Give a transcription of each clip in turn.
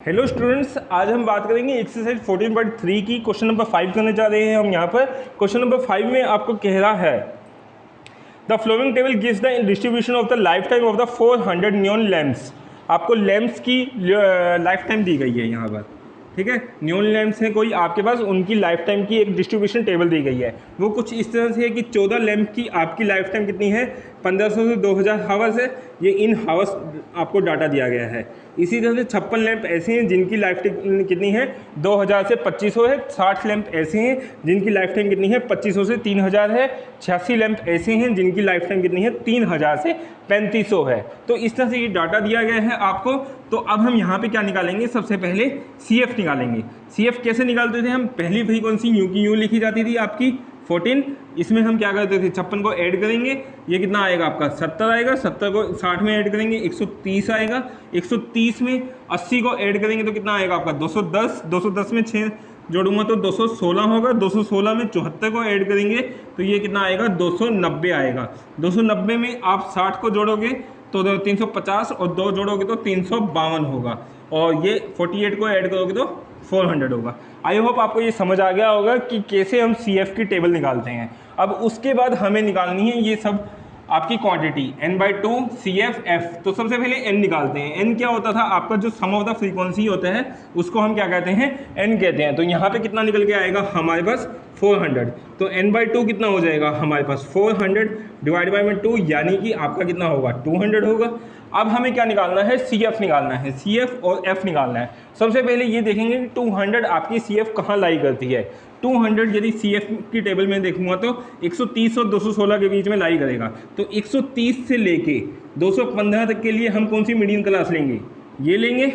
Hello students, आज हम बात करेंगे एक्सरसाइज 14.3 की। क्वेश्चन नंबर 5 करने जा रहे हैं हम यहाँ पर। क्वेश्चन नंबर 5 में आपको कह रहा है the flowing table gives the distribution of the life time of the 400 neon lamps. आपको लैम्प्स की लाइफ टाइम दी गई है यहाँ पर, ठीक है। नियॉन लैम्प्स हैं कोई आपके पास, उनकी लाइफ टाइम की एक डिस्ट्रीब्यूशन टेबल दी गई है। वो कुछ इस तरह से है कि 14 लैम्प की आपकी लाइफ टाइम कितनी है, 1500 से 2000 हावर्स है। ये इन हावर्स आपको डाटा दिया गया है। इसी तरह से 56 लैंप ऐसे हैं जिनकी लाइफ टाइम कितनी है, 2000 से 2500 है। 60 लैंप ऐसे हैं जिनकी लाइफ टाइम कितनी है, 2500 से 3000 है। 86 लैंप ऐसे हैं जिनकी लाइफ टाइम कितनी है, 3000 से 3500 है। तो इस तरह से ये डाटा दिया गया है आपको। तो अब हम यहाँ पे क्या निकालेंगे, सबसे पहले CF निकालेंगे। CF कैसे निकालते थे हम, पहली फ्रीक्वेंसी यूँ की यूँ लिखी जाती थी आपकी 14। इसमें हम क्या करते थे, 56 को ऐड करेंगे, ये कितना आएगा आपका 70 आएगा। 70 को 60 में ऐड करेंगे 130 आएगा। 130 में 80 को ऐड करेंगे तो कितना आएगा आपका 210। 210 में 6 जोड़ूंगा तो 216 होगा। 216 में 74 को ऐड करेंगे तो ये कितना आएगा 290 आएगा। 290 में आप 60 को जोड़ोगे तो 350 और 2 जोड़ोगे तो 352 होगा। और ये 48 को ऐड करोगे तो 400 होगा। आई होप आपको ये समझ आ गया होगा कि कैसे हम CF की टेबल निकालते हैं। अब उसके बाद हमें निकालनी है ये सब आपकी क्वांटिटी n/2 CF F। तो सबसे पहले n निकालते हैं। n क्या होता था आपका, जो सम ऑफ द फ्रीक्वेंसी होता है उसको हम क्या कहते हैं, n कहते हैं। तो यहाँ पे कितना निकल के आएगा हमारे पास 400। तो n/2 कितना हो जाएगा हमारे पास 400 डिवाइड बाई में 2, यानी कि आपका कितना होगा 200 होगा। अब हमें क्या निकालना है, CF निकालना है। CF और F निकालना है। सबसे पहले ये देखेंगे कि 200 आपकी CF कहाँ लाई करती है। 200 यदि CF की टेबल में देखूंगा तो 130 और 216 के बीच में लाई करेगा। तो 130 से लेके 215 तक के लिए हम कौन सी मीडियन क्लास लेंगे, ये लेंगे,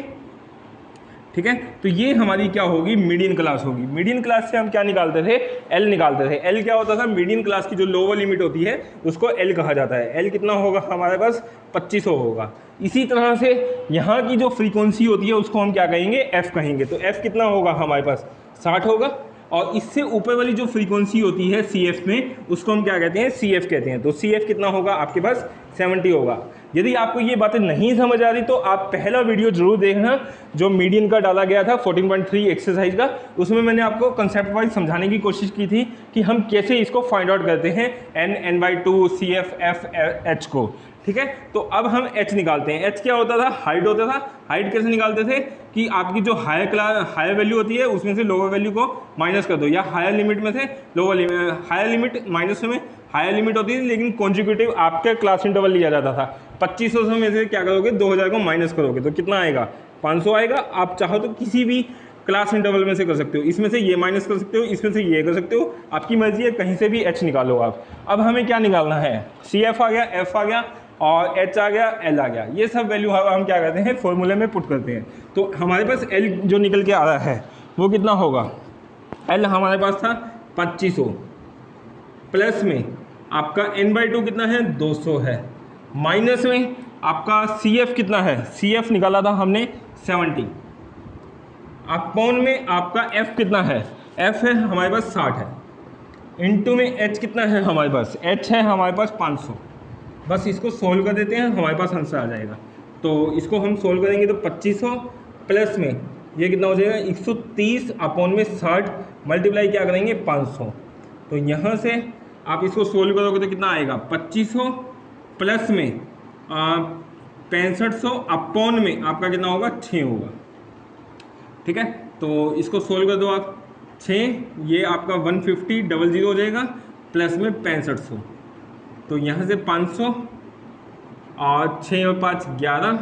ठीक है। तो ये हमारी क्या होगी, मीडियन क्लास होगी। मीडियन क्लास से हम क्या निकालते थे, L निकालते थे। L क्या होता था, मीडियन क्लास की जो लोअर लिमिट होती है उसको L कहा जाता है। L कितना होगा हमारे पास 2500 होगा। इसी तरह से यहाँ की जो फ्रीक्वेंसी होती है उसको हम क्या कहेंगे, F कहेंगे। तो F कितना होगा हमारे पास 60 होगा। और इससे ऊपर वाली जो फ्रीक्वेंसी होती है CF में उसको हम क्या कहते हैं, CF कहते हैं। तो CF कितना होगा आपके पास 70 होगा। यदि आपको ये बातें नहीं समझ आ रही तो आप पहला वीडियो जरूर देखना जो मीडियन का डाला गया था 14.3 एक्सरसाइज का। उसमें मैंने आपको कंसेप्ट वाइज समझाने की कोशिश की थी कि हम कैसे इसको फाइंड आउट करते हैं n/2 CF F H को, ठीक है। तो अब हम H निकालते हैं। H क्या होता था, हाइट होता था। हाइट कैसे निकालते थे कि आपकी जो हायर वैल्यू होती है उसमें से लोअर वैल्यू को माइनस कर दो, या हायर लिमिट में से lower limit, higher limit minus में हायर लिमिट होती थी, लेकिन कॉन्जिक्यूटिव आपका क्लास इंटरवल लिया जाता था। 2500 में से क्या करोगे, 2000 को माइनस करोगे तो कितना आएगा 500 आएगा। आप चाहो तो किसी भी क्लास इंटरवल में से कर सकते हो, इसमें से ये माइनस कर सकते हो, इसमें से ये कर सकते हो, आपकी मर्जी है, कहीं से भी H निकालो आप। अब हमें क्या निकालना है, CF आ गया, F आ गया और H आ गया, L आ गया। ये सब वैल्यू हम क्या करते हैं, फॉर्मूले में पुट करते हैं। तो हमारे पास L जो निकल के आ रहा है वो कितना होगा, L हमारे पास था 2500, प्लस में आपका n/2 कितना है 200 है, माइनस में आपका CF कितना है, CF निकाला था हमने 70, अपॉन में आपका F कितना है, F है हमारे पास 60 है, इनटू में H कितना है हमारे पास, H है हमारे पास 500। बस इसको सोल्व कर देते हैं, हमारे पास आंसर आ जाएगा। तो इसको हम सोल्व करेंगे तो 2500 प्लस में ये कितना हो जाएगा 130 अपॉन में 60 मल्टीप्लाई क्या करेंगे 500। तो यहाँ से आप इसको सोल्व करोगे तो कितना आएगा 2500 प्लस में 6500 अपॉन में आपका कितना होगा 6 होगा, ठीक है। तो इसको सोल्व कर दो आप, 6 ये आपका 150 हो जाएगा प्लस में 6500। तो यहाँ से 500 और 6 और 5 11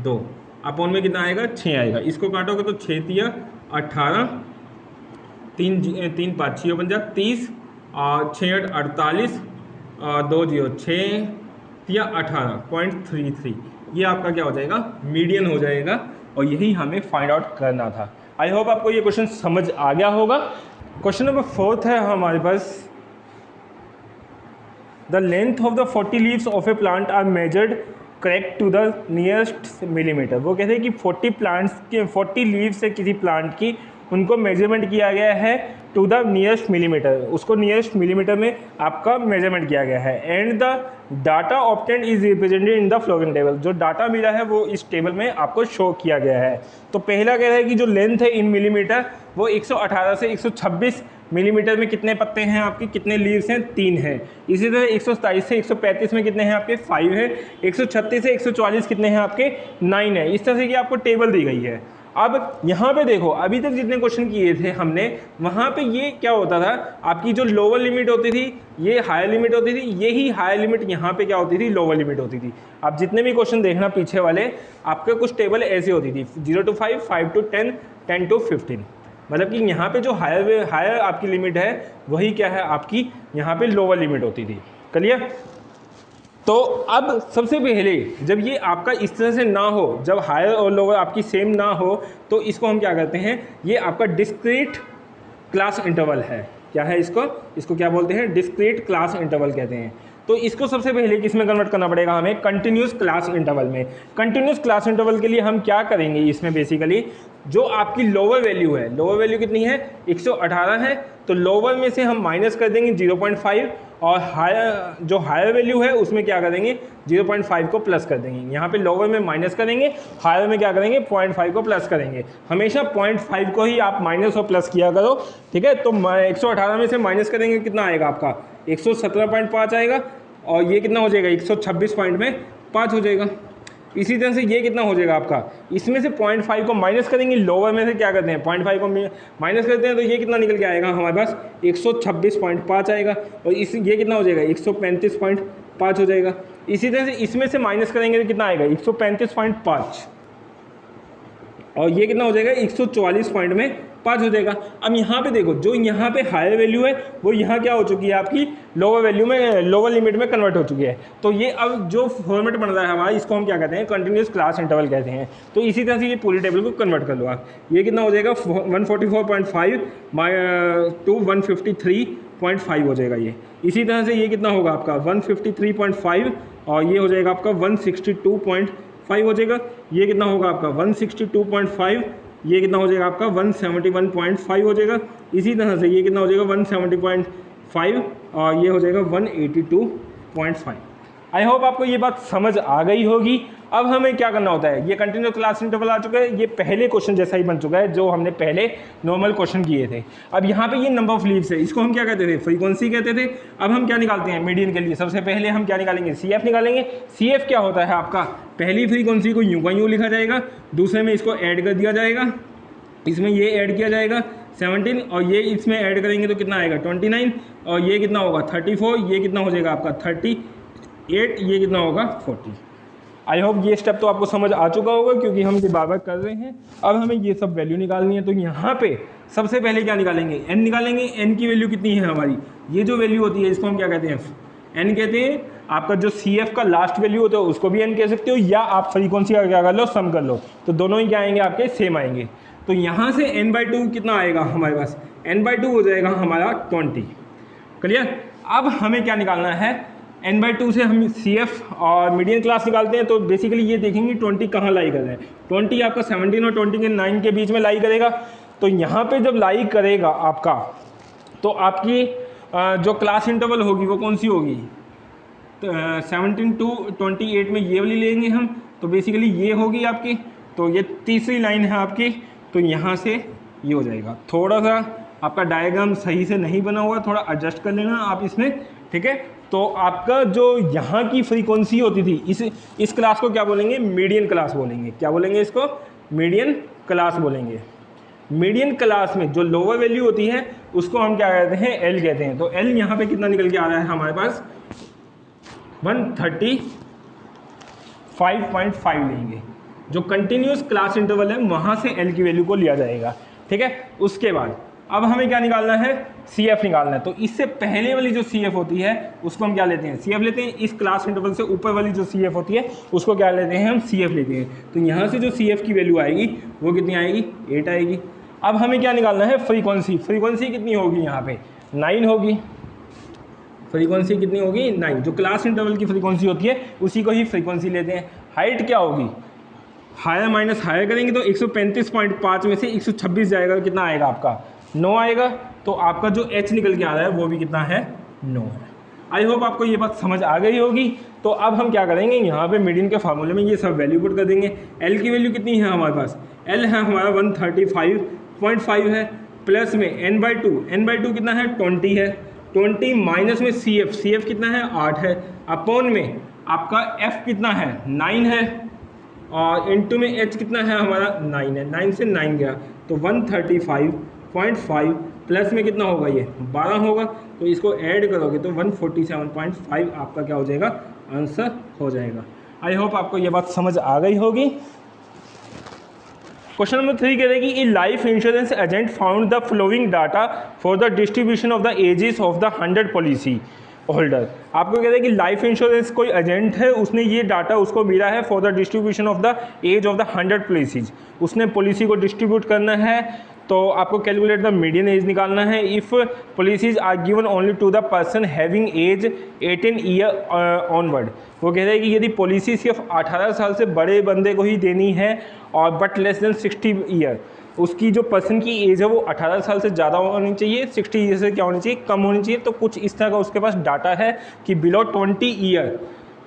2 अपॉन में कितना आएगा 6 आएगा। इसको काटोगे तो 6 तिया 18, 3 5 6 50 30 और 6 8 48 और 2 0 6 तिया 18.33। ये आपका क्या हो जाएगा, मीडियन हो जाएगा। और यही हमें फाइंड आउट करना था। आई होप आपको ये क्वेश्चन समझ आ गया होगा। क्वेश्चन नंबर 4 है हमारे पास, the length of the 40 leaves of a plant are measured correct to the nearest millimetre. वो कहते हैं कि 40 प्लांट्स के 40 लीव्स है किसी प्लांट की, उनको मेजरमेंट किया गया है टू द नियरेस्ट मिलीमीटर, उसको नियरेस्ट मिलीमीटर में आपका मेजरमेंट किया गया है। And the data obtained is represented in the following table, जो डाटा मिला है वो इस टेबल में आपको शो किया गया है। तो पहला कह रहा है कि जो लेंथ है इन मिलीमीटर वो 118 से 126 मिलीमीटर में कितने पत्ते हैं आपके, कितने लीव्स हैं, 3 हैं। इसी तरह 127 से 135 में कितने हैं आपके, 5 है। 136 से 144 कितने हैं आपके, 9 है। इस तरह से कि आपको टेबल दी गई है। अब यहाँ पे देखो, अभी तक जितने क्वेश्चन किए थे हमने, वहाँ पे ये क्या होता था, आपकी जो लोअर लिमिट होती थी ये हायर लिमिट होती थी, यही हायर लिमिट यहाँ पे क्या होती थी, लोअर लिमिट होती थी। आप जितने भी क्वेश्चन देखना पीछे वाले, आपके कुछ टेबल ऐसे होती थी, 0 to 5, 5 to 10, 10 to 15। मतलब कि यहाँ पे जो हायर आपकी लिमिट है वही क्या है आपकी यहाँ पे लोअर लिमिट होती थी। क्लियर? तो अब सबसे पहले जब ये आपका इस तरह से ना हो, जब हायर और लोअर आपकी सेम ना हो, तो इसको हम क्या करते हैं, ये आपका डिस्क्रीट क्लास इंटरवल है। क्या है इसको क्या बोलते हैं, डिस्क्रीट क्लास इंटरवल कहते हैं। तो इसको सबसे पहले किस में कन्वर्ट करना पड़ेगा हमें, कंटिन्यूस क्लास इंटरवल में। कंटिन्यूस क्लास इंटरवल के लिए हम क्या करेंगे, इसमें बेसिकली जो आपकी लोअर वैल्यू है, लोअर वैल्यू कितनी है, 118 है, तो लोअर में से हम माइनस कर देंगे 0.5 और हायर जो हायर वैल्यू है उसमें क्या करेंगे, 0.5 को प्लस कर देंगे। यहाँ पे लोअर में माइनस करेंगे, हायर में क्या करेंगे, 0.5 को प्लस करेंगे। हमेशा 0.5 को ही आप माइनस और प्लस किया करो, ठीक है। तो 118 में से माइनस करेंगे, कितना आएगा आपका, 117.5 आएगा, और ये कितना हो जाएगा, 126.5 हो जाएगा। इसी तरह से ये कितना हो जाएगा आपका, इसमें से 0.5 को माइनस करेंगे, लोअर में से क्या करते हैं, 0.5 को माइनस करते हैं, तो ये कितना निकल के आएगा हमारे पास, 126.5 आएगा। और ये कितना हो जाएगा, 135.5 हो जाएगा। इसी तरह से इसमें से माइनस करेंगे तो कितना आएगा, 135.5, और ये कितना हो जाएगा, 144.5 हो जाएगा। अब यहाँ पे देखो, जो यहाँ पे हायर वैल्यू है वो यहाँ क्या हो चुकी है आपकी, लोअर वैल्यू में, लोअर लिमिट में कन्वर्ट हो चुकी है। तो ये अब जो फॉर्मेट बन रहा है हमारा, इसको हम क्या कहते हैं, कंटिन्यूस क्लास इंटरवल कहते हैं। तो इसी तरह से ये पूरी टेबल को कन्वर्ट कर लो आप। ये कितना हो जाएगा, 144.5 टू 153.5 हो जाएगा ये। इसी तरह से ये कितना होगा आपका, 153.5, और ये हो जाएगा आपका 162.5 हो जाएगा। ये कितना होगा आपका 162.5, ये कितना हो जाएगा आपका 171.5 हो जाएगा। इसी तरह से ये कितना हो जाएगा 170.5, और ये हो जाएगा 182.5। आई होप आपको ये बात समझ आ गई होगी। अब हमें क्या करना होता है, ये कंटिन्यूस क्लास इंटरवल आ चुका है, ये पहले क्वेश्चन जैसा ही बन चुका है जो हमने पहले नॉर्मल क्वेश्चन किए थे। अब यहाँ पे ये नंबर ऑफ लीव्स है, इसको हम क्या कहते थे, फ्रीक्वेंसी कहते थे। अब हम क्या निकालते हैं मीडियन के लिए, सबसे पहले हम क्या निकालेंगे, CF निकालेंगे। CF क्या होता है आपका, पहली फ्रीक्वेंसी को यूँ का यूँ लिखा जाएगा, दूसरे में इसको ऐड कर दिया जाएगा, इसमें ये ऐड किया जाएगा 17, और ये इसमें ऐड करेंगे तो कितना आएगा 29, और ये कितना होगा 34, ये कितना हो जाएगा आपका 38, ये कितना होगा 40। आई होप ये स्टेप तो आपको समझ आ चुका होगा, क्योंकि हम ये बार बार कर रहे हैं। अब हमें ये सब वैल्यू निकालनी है। तो यहाँ पे सबसे पहले क्या निकालेंगे, n निकालेंगे। n की वैल्यू कितनी है हमारी, ये जो वैल्यू होती है इसको हम क्या कहते हैं, n कहते हैं। आपका जो CF का लास्ट वैल्यू होता है उसको भी n कह सकते हो, या आप फ्रीक्वेंसी का क्या कर लो, सम कर लो, तो दोनों ही क्या आएंगे आपके, सेम आएंगे। तो यहाँ से n/2 कितना आएगा हमारे पास, n/2 हो जाएगा हमारा 20। क्लियर? अब हमें क्या निकालना है, n/2 से हम CF और मीडियन क्लास निकालते हैं। तो बेसिकली ये देखेंगे 20 कहाँ लाई कर रहे हैं। 20 आपका 17 और 20 के 9 के बीच में लाई करेगा। तो यहाँ पे जब लाई करेगा आपका, तो आपकी जो क्लास इंटरवल होगी वो कौन सी होगी, 17 to 28 में ये वाली लेंगे हम। तो बेसिकली ये होगी आपकी, तो ये तीसरी लाइन है आपकी। तो यहाँ से ये हो जाएगा। थोड़ा सा आपका डायग्राम सही से नहीं बना हुआ, थोड़ा एडजस्ट कर लेना आप इसमें, ठीक है। तो आपका जो यहाँ की फ्रीक्वेंसी होती थी, इस क्लास को क्या बोलेंगे, मीडियन क्लास बोलेंगे। क्या बोलेंगे इसको, मीडियन क्लास बोलेंगे। मीडियन क्लास में जो लोअर वैल्यू होती है उसको हम क्या कहते हैं, L कहते हैं। तो L यहाँ पे कितना निकल के आ रहा है हमारे पास, 135.5 लेंगे। जो कंटिन्यूस क्लास इंटरवल है वहाँ से L की वैल्यू को लिया जाएगा, ठीक है। उसके बाद अब हमें क्या निकालना है, CF निकालना है। तो इससे पहले वाली जो CF होती है उसको हम क्या लेते हैं, CF लेते हैं। इस क्लास इंटरवल से ऊपर वाली जो CF होती है उसको क्या लेते हैं, हम CF लेते हैं। तो यहाँ से जो CF की वैल्यू आएगी वो कितनी आएगी, 8 आएगी। अब हमें क्या निकालना है, फ्रीक्वेंसी। फ्रीक्वेंसी कितनी होगी यहाँ पे, 9 होगी। फ्रीक्वेंसी कितनी होगी, 9। जो क्लास इंटरवल की फ्रीक्वेंसी होती है उसी को ही फ्रीक्वेंसी लेते हैं। हाइट क्या होगी, हायर माइनस हायर करेंगे तो 135.5 में से 126 जाएगा, कितना आएगा आपका 9 आएगा, तो आपका जो h निकल के आ रहा है वो भी कितना है, 9 है। आई होप आपको ये बात समझ आ गई होगी। तो अब हम क्या करेंगे, यहाँ पे मीडियन के फार्मूले में ये सब वैल्यू पुट कर देंगे। एल की वैल्यू कितनी है हमारे पास, एल है हमारा 135.5 है, प्लस में n/2 कितना है 20 है, 20 माइनस में सी एफ कितना है 8 है, अपॉन में आपका f कितना है 9 है, और इनटू में h कितना है हमारा 9 है, 9 से 9 गया तो 135.5 प्लस में कितना होगा ये 12 होगा, तो इसको ऐड करोगे तो 147.5 आपका क्या हो जाएगा, आंसर हो जाएगा। आई होप आपको ये बात समझ आ गई होगी। क्वेश्चन नंबर 3 कह रहे हैं कि a life insurance agent found the flowing data for the distribution of the ages of the 100 policy holder. आपको कहते हैं कि लाइफ इंश्योरेंस कोई एजेंट है, उसने ये डाटा उसको मिला है for the distribution of the age of the 100 policies, उसने पॉलिसी को डिस्ट्रीब्यूट करना है। तो आपको कैलकुलेट द मीडियन एज निकालना है। If policies are given only to the person having age 18 year onward, वो कह रहे हैं कि यदि पॉलिसी सिर्फ 18 साल से बड़े बंदे को ही देनी है और बट लेस देन 60 ईयर, उसकी जो पर्सन की एज है वो 18 साल से ज़्यादा होनी चाहिए, 60 ईयर से क्या होनी चाहिए, कम होनी चाहिए। तो कुछ इस तरह का उसके पास डाटा है कि बिलो 20 ईयर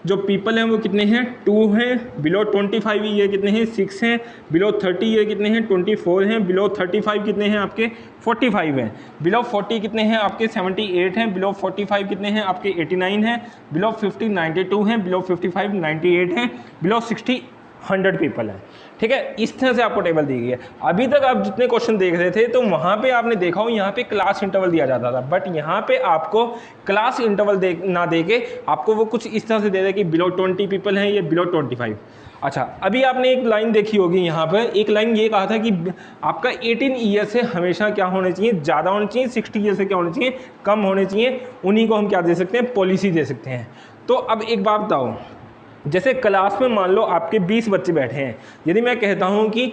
जो पीपल हैं वो कितने हैं 2 हैं, बिलो 25 ईयर कितने हैं 6 हैं, बिलो 30 ईयर कितने हैं 24 हैं, बिलो 35 कितने हैं आपके 45 हैं, बिलो 40 कितने हैं आपके 78 हैं, बिलो 45 कितने हैं आपके 89 हैं, बिलो 50 92 हैं, बिलो 55 98 हैं, बिलो 60 100 पीपल हैं। ठीक है, इस तरह से आपको टेबल दी गई है। अभी तक आप जितने क्वेश्चन देख रहे थे तो वहाँ पे आपने देखा हो यहाँ पे क्लास इंटरवल दिया जाता था, बट यहाँ पे आपको क्लास इंटरवल ना दे के आपको वो कुछ इस तरह से दे रहे कि बिलो 20 पीपल हैं, ये बिलो 25। अच्छा, अभी आपने एक लाइन देखी होगी, यहाँ पर एक लाइन ये कहा था कि आपका 18 ईयर से हमेशा क्या होने चाहिए, ज़्यादा होने चाहिए, 60 ईयर से क्या होने चाहिए, कम होने चाहिए। उन्हीं को हम क्या दे सकते हैं, पॉलिसी दे सकते हैं। तो अब एक बात बताओ, जैसे क्लास में मान लो आपके 20 बच्चे बैठे हैं, यदि मैं कहता हूं कि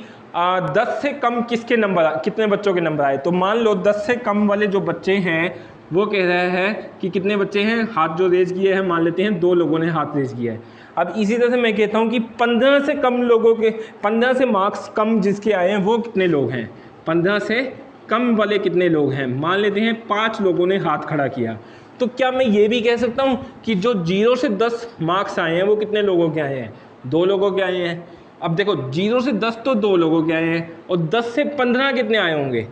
10 से कम किसके नंबर, कितने बच्चों के नंबर आए, तो मान लो 10 से कम वाले जो बच्चे हैं वो कह रहे हैं कि कितने बच्चे हैं, हाथ जो रेज किए हैं, मान लेते हैं 2 लोगों ने हाथ रेज किया है। अब इसी तरह से मैं कहता हूं कि 15 से कम लोगों के, 15 से मार्क्स कम जिसके आए हैं वो कितने लोग हैं, 15 से कम वाले कितने लोग हैं, मान लेते हैं 5 लोगों ने हाथ खड़ा किया। तो क्या मैं ये भी कह सकता हूँ कि जो 0 से 10 मार्क्स आए हैं वो कितने लोगों के आए हैं, 2 लोगों के आए हैं। अब देखो 0 से 10 तो 2 लोगों के आए हैं, और 10 से 15 कितने आए होंगे,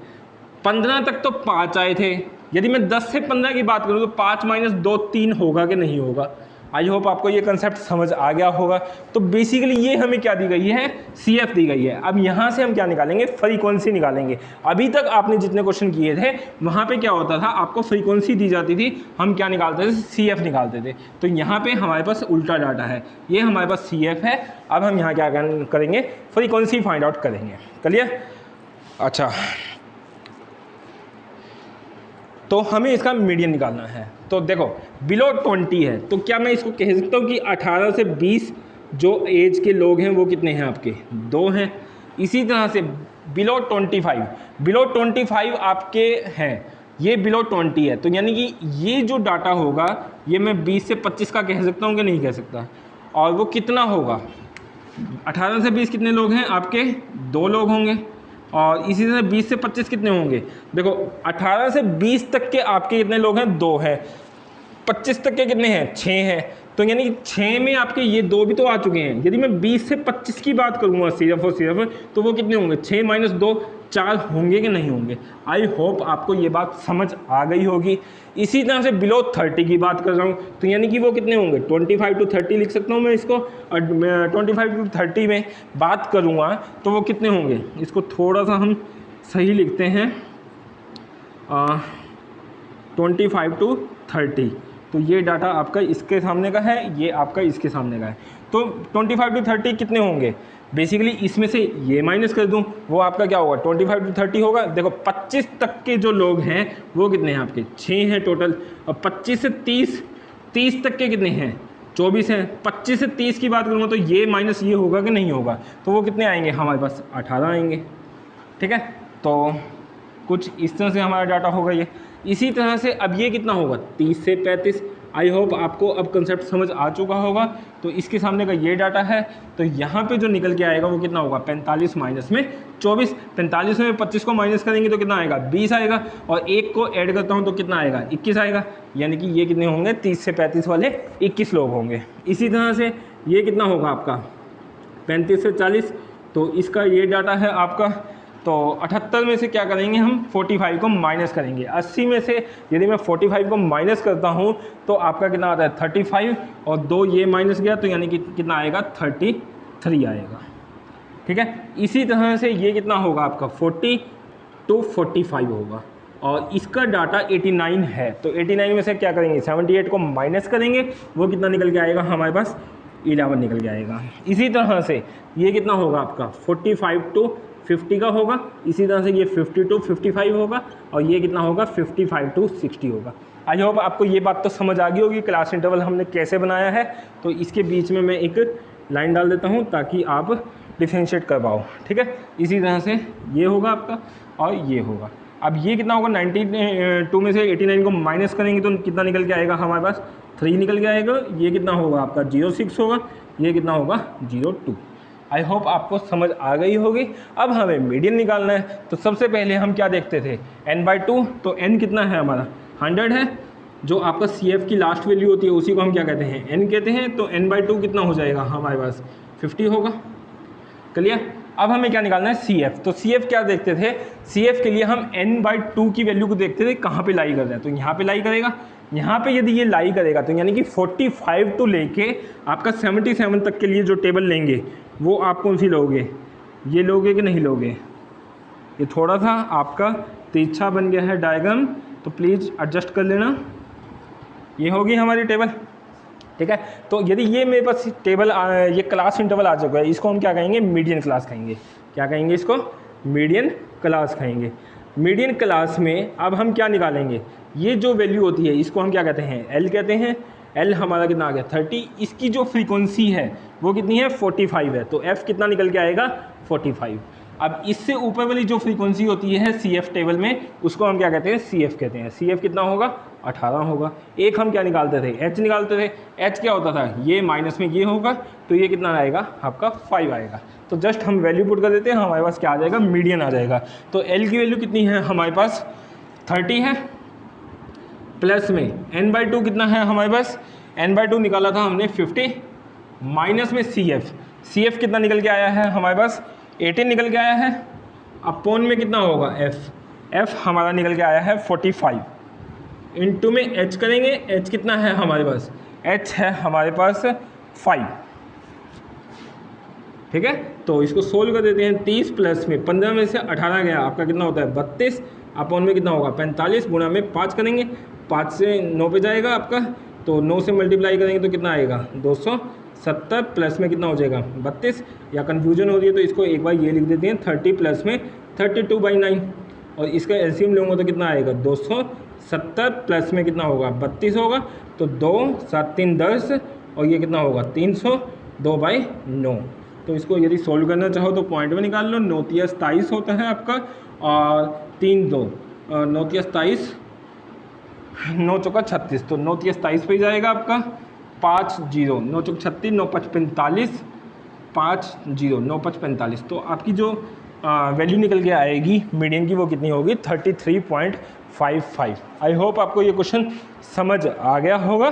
15 तक तो 5 आए थे। यदि मैं 10 से 15 की बात करूँ तो 5 माइनस 2 3 होगा कि नहीं होगा। आई होप आपको ये कंसेप्ट समझ आ गया होगा। तो बेसिकली ये हमें क्या दी गई है, CF दी गई है। अब यहाँ से हम क्या निकालेंगे, फ्रीक्वेंसी निकालेंगे। अभी तक आपने जितने क्वेश्चन किए थे वहाँ पे क्या होता था, आपको फ्रीक्वेंसी दी जाती थी, हम क्या निकालते थे, CF निकालते थे। तो यहाँ पे हमारे पास उल्टा डाटा है, ये हमारे पास CF है। अब हम यहाँ क्या करेंगे, फ्रीक्वेंसी फाइंड आउट करेंगे। क्लियर? अच्छा, तो हमें इसका मीडियन निकालना है। तो देखो बिलो 20 है, तो क्या मैं इसको कह सकता हूँ कि 18 से 20 जो एज के लोग हैं वो कितने हैं आपके, 2 हैं। इसी तरह से बिलो 25 आपके हैं, ये बिलो 20 है। तो यानी कि ये जो डाटा होगा ये मैं 20 से 25 का कह सकता हूँ कि नहीं कह सकता, और वो कितना होगा, 18 से 20 कितने लोग हैं आपके, 2 लोग होंगे। और इसी तरह 20 से 25 कितने होंगे, देखो 18 से 20 तक के आपके कितने लोग हैं, 2 हैं। 25 तक के कितने हैं, 6 हैं। तो यानी कि 6 में आपके ये 2 भी तो आ चुके हैं। यदि मैं 20 से 25 की बात करूँगा सिर्फ और सिर्फ, तो वो कितने होंगे, 6 माइनस 2 4 होंगे कि नहीं होंगे। आई होप आपको ये बात समझ आ गई होगी। इसी तरह से बिलो 30 की बात कर रहा हूँ, तो यानी कि वो कितने होंगे, 25 to 30 लिख सकता हूँ मैं इसको, और 25 to 30 में बात करूँगा तो वो कितने होंगे, इसको थोड़ा सा हम सही लिखते हैं, 25 to 30। तो ये डाटा आपका इसके सामने का है, ये आपका इसके सामने का है। तो 25 to 30 कितने होंगे, बेसिकली इसमें से ये माइनस कर दूं, वो आपका क्या होगा, 25 to 30 होगा। देखो 25 तक के जो लोग हैं वो कितने हैं आपके, 6 हैं टोटल। और 25 से 30 तक के कितने हैं, 24 हैं। 25 से 30 की बात करूँगा तो ये माइनस ये होगा कि नहीं होगा, तो वो कितने आएंगे, हमारे पास 18 आएंगे। ठीक है, तो कुछ इस तरह से हमारा डाटा होगा ये। इसी तरह से अब ये कितना होगा, 30 से 35, आई होप आपको अब कंसेप्ट समझ आ चुका होगा। तो इसके सामने का ये डाटा है, तो यहाँ पे जो निकल के आएगा वो कितना होगा 45 माइनस में 24। 45 में 25 को माइनस करेंगे तो कितना आएगा 20 आएगा, और 1 को ऐड करता हूँ तो कितना आएगा 21 आएगा। यानी कि ये कितने होंगे 30 से 35 वाले 21 लोग होंगे। इसी तरह से ये कितना होगा आपका 35 से 40, तो इसका ये डाटा है आपका। तो 78 में से क्या करेंगे हम 45 को माइनस करेंगे। 80 में से यदि मैं 45 को माइनस करता हूँ तो आपका कितना आता है 35, और 2 ये माइनस गया तो यानी कि कितना आएगा 33 आएगा। ठीक है, इसी तरह से ये कितना होगा आपका 40 to 45 होगा, और इसका डाटा 89 है। तो 89 में से क्या करेंगे 78 को माइनस करेंगे, वो कितना निकल के आएगा हमारे पास 11 निकल के आएगा। इसी तरह से ये कितना होगा आपका 45 to 50 का होगा। इसी तरह से ये 50 to 55 होगा, और ये कितना होगा 55 to 60 होगा। आई होप आपको ये बात तो समझ आ गई होगी क्लास इंटरवल हमने कैसे बनाया है। तो इसके बीच में मैं एक लाइन डाल देता हूँ ताकि आप डिफरेंशिएट कर पाओ। ठीक है, इसी तरह से ये होगा आपका और ये होगा। अब ये कितना होगा 92 में से 89 को माइनस करेंगे तो कितना निकल के आएगा हमारे पास 3 निकल के आएगा। ये कितना होगा आपका 06 होगा, ये कितना होगा 02। आई होप आपको समझ आ गई होगी। अब हमें मीडियन निकालना है, तो सबसे पहले हम क्या देखते थे n/2, तो n कितना है हमारा 100 है। जो आपका CF की लास्ट वैल्यू होती है उसी को हम क्या कहते हैं n कहते हैं। तो n/2 कितना हो जाएगा हमारे पास 50 होगा। क्लियर। अब हमें क्या निकालना है CF। तो CF क्या देखते थे, CF के लिए हम n/2 की वैल्यू को देखते थे कहाँ पे लाई कर रहा है, तो यहाँ पे लाई करेगा। यहाँ पे यदि ये लाई करेगा तो यानी कि 45 टू लेके आपका 77 तक के लिए जो टेबल लेंगे वो आप कौन सी लोगे, ये लोगे कि नहीं लोगे। ये थोड़ा सा आपका तिरछा बन गया है डायग्राम, तो प्लीज़ एडजस्ट कर लेना। ये होगी हमारी टेबल। ठीक है, तो यदि ये मेरे पास टेबल ये क्लास इंटरवल आ चुका है, इसको हम क्या कहेंगे मीडियन क्लास कहेंगे। क्या कहेंगे इसको मीडियन क्लास कहेंगे। मीडियन क्लास में अब हम क्या निकालेंगे, ये जो वैल्यू होती है इसको हम क्या कहते हैं L कहते हैं। L हमारा कितना आ गया 30। इसकी जो फ्रीक्वेंसी है वो कितनी है 45 है, तो F कितना निकल के आएगा 45। अब इससे ऊपर वाली जो फ्रीक्वेंसी होती है CF टेबल में उसको हम क्या कहते हैं CF कहते हैं। CF कितना होगा 18 होगा। एक हम क्या निकालते थे H निकालते थे। H क्या होता था, ये माइनस में ये होगा तो ये कितना आएगा आपका 5 आएगा। तो जस्ट हम वैल्यू पुट कर देते हैं, हमारे पास क्या आ जाएगा मीडियन आ जाएगा। तो L की वैल्यू कितनी है हमारे पास 30 है, प्लस में n/2 कितना है हमारे पास, n/2 निकाला था हमने 50, माइनस में CF कितना निकल के आया है हमारे पास 18 निकल के आया है। अपॉन में कितना होगा F हमारा निकल के आया है 45। इनटू में H करेंगे, H कितना है हमारे पास, H है हमारे पास 5। ठीक है, तो इसको सोल्व कर देते हैं। 30 प्लस में 15 में से 18 गया, आपका कितना होता है 32। अपॉन में कितना होगा 45, गुणा में 5 करेंगे, 5 से 9 पे जाएगा आपका, तो 9 से मल्टीप्लाई करेंगे तो कितना आएगा 270, प्लस में कितना हो जाएगा 32। या कन्फ्यूजन हो रही है तो इसको एक बार ये लिख देते हैं 30 प्लस में 32/9, और इसका एलसीएम लूँगा तो कितना आएगा 270, प्लस में कितना होगा 32 होगा। तो 2 7 3 10, और ये कितना होगा 300, 2/9। तो इसको यदि सोल्व करना चाहो तो पॉइंट में निकाल लो। 9 × 27 होता है आपका, और 3 2 9 × 27, 9 × 36, तो 9 × 27 पे जाएगा आपका 5 0, 9 × 36, 9 × 5 45, 5 0, 9 × 5 45। तो आपकी जो वैल्यू निकल के आएगी मीडियन की वो कितनी होगी 33.55। आई होप आपको ये क्वेश्चन समझ आ गया होगा।